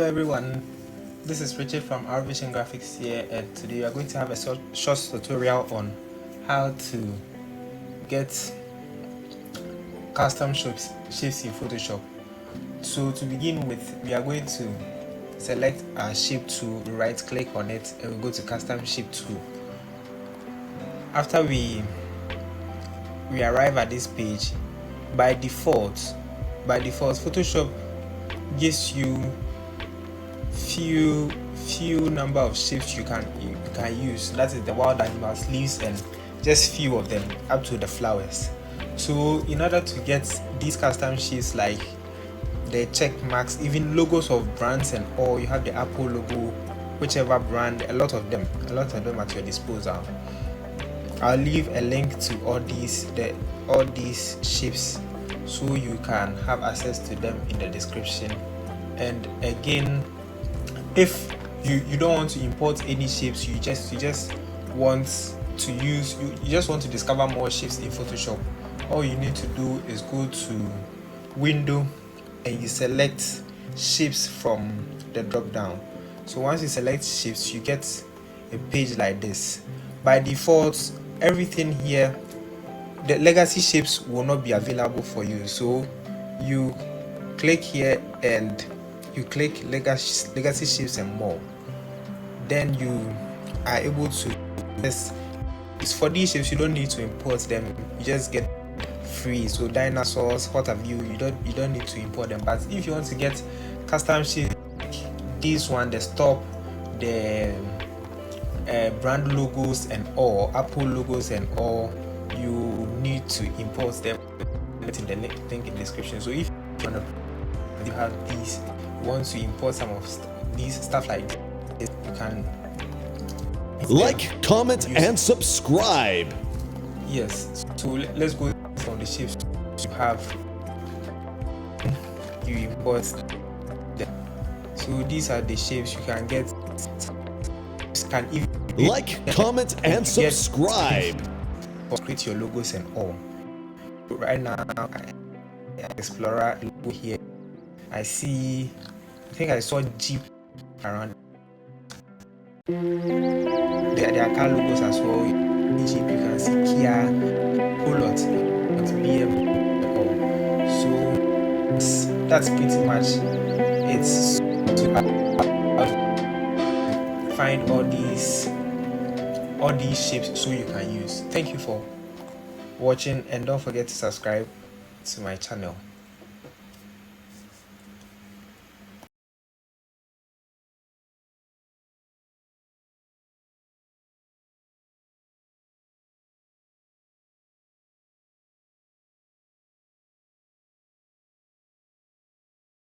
everyone, this is Richard from Our Vision Graphics here, and today we are going to have a short tutorial on how to get custom shapes in Photoshop. So to begin with, we are going to select our shape tool, right click on it, and we go to custom shape tool. After we arrive at this page, by default Photoshop gives you few number of shapes you can use. That is the wild animals, leaves, and just few of them up to the flowers. So in order to get these custom shapes like the check marks, even logos of brands and all, you have the Apple logo, whichever brand, a lot of them at your disposal. I'll leave a link to all these shapes so you can have access to them in the description. And again, if you don't want to import any shapes, you just want to discover more shapes in Photoshop, all you need to do is go to window and you select shapes from the drop down. So once you select shapes, you get a page like this. By default, everything here, the legacy shapes will not be available for you, so you click here and you click legacy shapes and more. Then you are able to for these shapes you don't need to import them, you just get free. So dinosaurs, what have you, you don't need to import them. But if you want to get custom shapes, this one, the stop, the brand logos and all, Apple logos and all, you need to import them in the link in the description. So if you have these, you want to import some of these stuff like this, you can like, comment, and subscribe. Yes, so let's go from the shapes you have. You import them. So these are the shapes you can get. Like, comment, and subscribe. Create your logos and all. Right now, Explorer logo here. I think I saw Jeep around. There are car logos as well. Jeep, you can see Kia, whole lot, BM and all. So that's pretty much it's to find all these shapes so you can use. Thank you for watching, and don't forget to subscribe to my channel.